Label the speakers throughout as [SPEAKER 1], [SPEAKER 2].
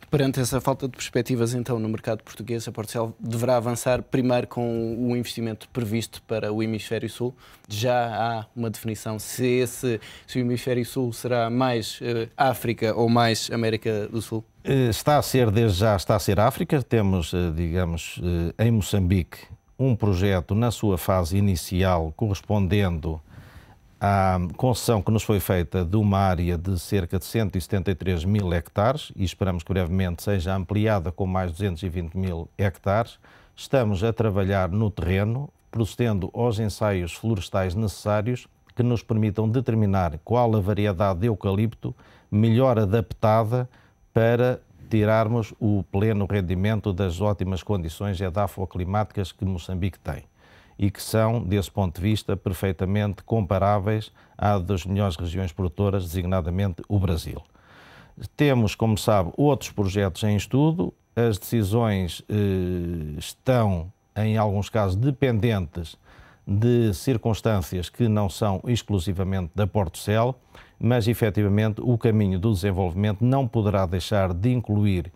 [SPEAKER 1] Perante essa falta de perspectivas, então, no mercado português, a Portucel deverá avançar primeiro com o investimento previsto para o Hemisfério Sul. Já há uma definição se o Hemisfério Sul será mais África ou mais América do Sul?
[SPEAKER 2] Está a ser, desde já, está a ser África. Temos, digamos, em Moçambique, um projeto na sua fase inicial correspondendo à concessão que nos foi feita de uma área de cerca de 173 mil hectares e esperamos que brevemente seja ampliada com mais 220 mil hectares. Estamos a trabalhar no terreno, procedendo aos ensaios florestais necessários que nos permitam determinar qual a variedade de eucalipto melhor adaptada para tirarmos o pleno rendimento das ótimas condições edafoclimáticas que Moçambique tem e que são, desse ponto de vista, perfeitamente comparáveis à das melhores regiões produtoras, designadamente o Brasil. Temos, como sabe, outros projetos em estudo. As decisões estão, em alguns casos, dependentes de circunstâncias que não são exclusivamente da Portucel, mas, efetivamente, o caminho do desenvolvimento não poderá deixar de incluir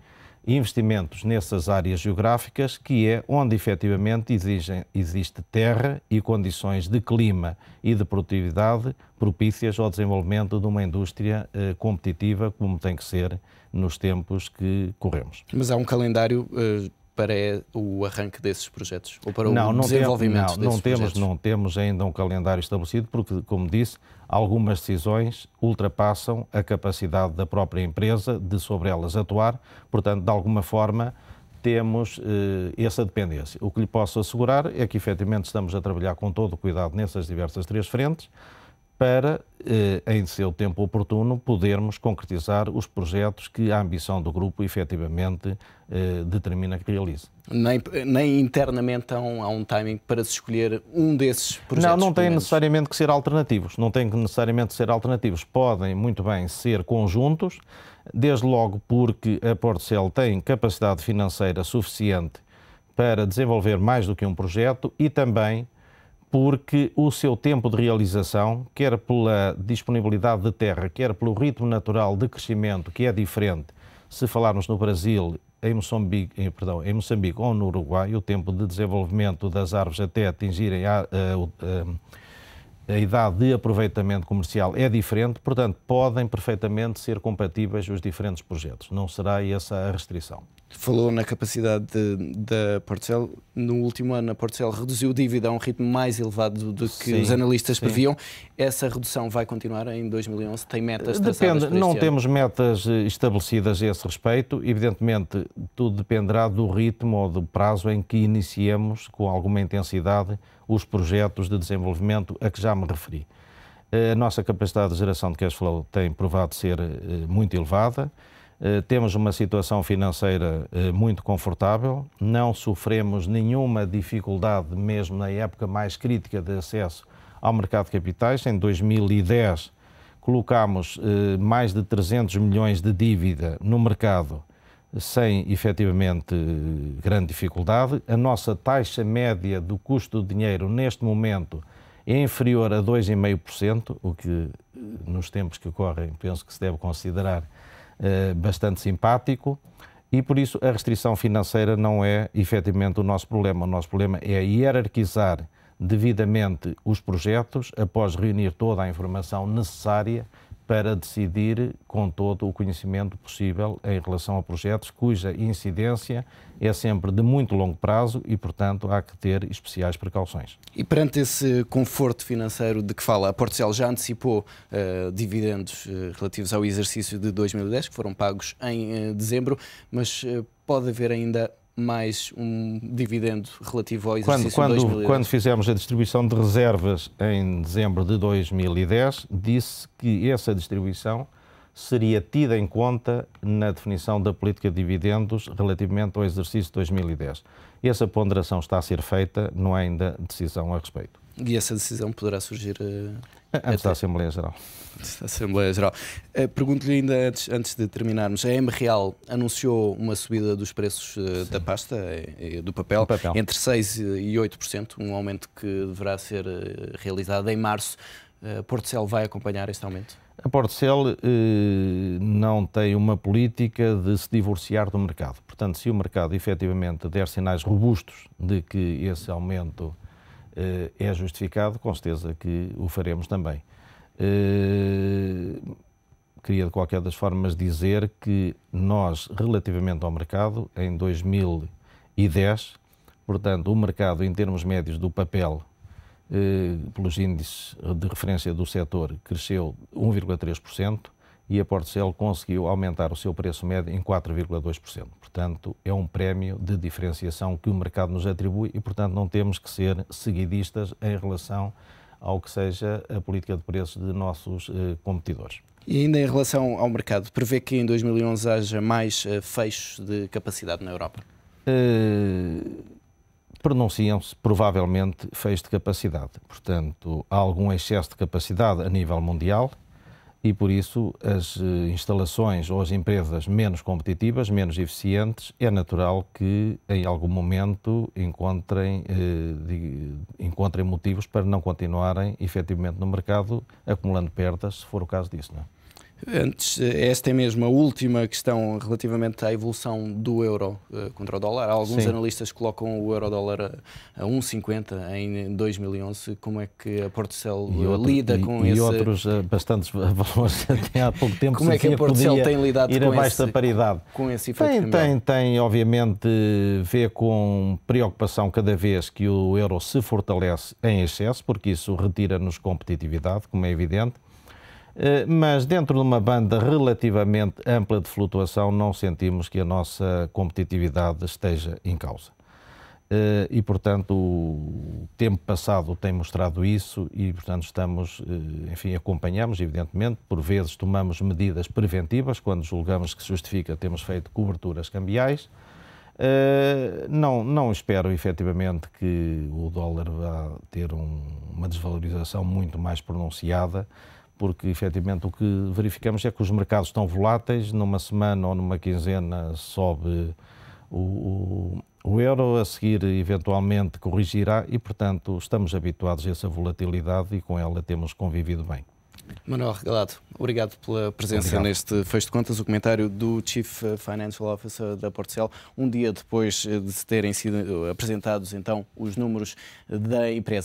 [SPEAKER 2] investimentos nessas áreas geográficas, que é onde efetivamente existe terra e condições de clima e de produtividade propícias ao desenvolvimento de uma indústria competitiva, como tem que ser nos tempos que corremos.
[SPEAKER 1] Mas há um calendário para o arranque desses projetos? Ou para o desenvolvimento desses projetos?
[SPEAKER 2] Não temos ainda um calendário estabelecido, porque, como disse, algumas decisões ultrapassam a capacidade da própria empresa de sobre elas atuar, portanto, de alguma forma, temos essa dependência. O que lhe posso assegurar é que, efetivamente, estamos a trabalhar com todo o cuidado nessas diversas três frentes, para, em seu tempo oportuno, podermos concretizar os projetos que a ambição do grupo efetivamente determina que realize.
[SPEAKER 1] Nem internamente há um timing para se escolher um desses projetos?
[SPEAKER 2] Não tem necessariamente que ser alternativos. Não tem que necessariamente ser alternativos. Podem muito bem ser conjuntos, desde logo porque a Portucel tem capacidade financeira suficiente para desenvolver mais do que um projeto e também porque o seu tempo de realização, quer pela disponibilidade de terra, quer pelo ritmo natural de crescimento, que é diferente, se falarmos no Brasil, em Moçambique ou no Uruguai, o tempo de desenvolvimento das árvores até atingirem a idade de aproveitamento comercial é diferente, portanto, podem perfeitamente ser compatíveis os diferentes projetos. Não será essa a restrição.
[SPEAKER 1] Falou na capacidade da Portucel. No último ano, a Portucel reduziu a dívida a um ritmo mais elevado do que os analistas previam. Essa redução vai continuar em 2011? Tem metas traçadas para
[SPEAKER 2] não
[SPEAKER 1] este
[SPEAKER 2] temos
[SPEAKER 1] ano?
[SPEAKER 2] metas estabelecidas a esse respeito. Evidentemente, tudo dependerá do ritmo ou do prazo em que iniciemos com alguma intensidade os projetos de desenvolvimento a que já me referi. A nossa capacidade de geração de cash flow tem provado ser muito elevada. Temos uma situação financeira muito confortável, não sofremos nenhuma dificuldade, mesmo na época mais crítica de acesso ao mercado de capitais. Em 2010 colocámos mais de 300 milhões de dívida no mercado sem efetivamente grande dificuldade. A nossa taxa média do custo do dinheiro neste momento é inferior a 2,5%, o que nos tempos que correm penso que se deve considerar bastante simpático, e por isso a restrição financeira não é efetivamente o nosso problema. O nosso problema é hierarquizar devidamente os projetos após reunir toda a informação necessária para decidir com todo o conhecimento possível em relação a projetos cuja incidência é sempre de muito longo prazo e, portanto, há que ter especiais precauções.
[SPEAKER 1] E perante esse conforto financeiro de que fala, a Portucel já antecipou dividendos relativos ao exercício de 2010, que foram pagos em dezembro, mas pode haver ainda mais um dividendo relativo ao exercício de 2010?
[SPEAKER 2] Quando fizemos a distribuição de reservas em dezembro de 2010, disse que essa distribuição seria tida em conta na definição da política de dividendos relativamente ao exercício de 2010. Essa ponderação está a ser feita, não há ainda decisão a respeito.
[SPEAKER 1] E essa decisão poderá surgir
[SPEAKER 2] antes da Assembleia Geral.
[SPEAKER 1] Pergunto-lhe ainda antes de terminarmos, a M-Real anunciou uma subida dos preços da pasta, do papel, entre 6% e 8%, um aumento que deverá ser realizado em março. Portucel vai acompanhar este aumento?
[SPEAKER 2] A Portcel não tem uma política de se divorciar do mercado. Portanto, se o mercado efetivamente der sinais robustos de que esse aumento é justificado, com certeza que o faremos também. Queria de qualquer das formas dizer que nós, relativamente ao mercado, em 2010, portanto, o mercado em termos médios do papel, pelos índices de referência do setor, cresceu 1,3% e a Portcel conseguiu aumentar o seu preço médio em 4,2%. Portanto, é um prémio de diferenciação que o mercado nos atribui e, portanto, não temos que ser seguidistas em relação ao que seja a política de preços de nossos competidores.
[SPEAKER 1] E ainda em relação ao mercado, prevê que em 2011 haja mais fechos de capacidade na Europa?
[SPEAKER 2] Pronunciam-se provavelmente fechos de capacidade. Portanto, há algum excesso de capacidade a nível mundial e, por isso, as instalações ou as empresas menos competitivas, menos eficientes, é natural que, em algum momento, encontrem motivos para não continuarem efetivamente no mercado, acumulando perdas, se for o caso disso, não é?
[SPEAKER 1] Antes, esta é mesmo a última questão relativamente à evolução do euro contra o dólar. Alguns analistas colocam o euro-dólar a 1,50 em 2011. Como é que a Portcel lida com esse...
[SPEAKER 2] E outros bastantes valores até há pouco tempo.
[SPEAKER 1] Como é que a Portcel tem lidado
[SPEAKER 2] ir abaixo da paridade?
[SPEAKER 1] Com esse efeito
[SPEAKER 2] tem, obviamente, vê com preocupação cada vez que o euro se fortalece em excesso, porque isso retira-nos competitividade, como é evidente. Mas dentro de uma banda relativamente ampla de flutuação não sentimos que a nossa competitividade esteja em causa. E, portanto, o tempo passado tem mostrado isso e, portanto, acompanhamos, evidentemente, por vezes tomamos medidas preventivas, quando julgamos que se justifica, temos feito coberturas cambiais. Não espero, efetivamente, que o dólar vá ter uma desvalorização muito mais pronunciada, porque, efetivamente, o que verificamos é que os mercados estão voláteis. Numa semana ou numa quinzena sobe o euro, a seguir, eventualmente, corrigirá e, portanto, estamos habituados a essa volatilidade e com ela temos convivido bem.
[SPEAKER 1] Manuel Regalado, obrigado pela presença neste Fecho de Contas, o comentário do Chief Financial Officer da Portcel, um dia depois de se terem sido apresentados, então, os números da empresa.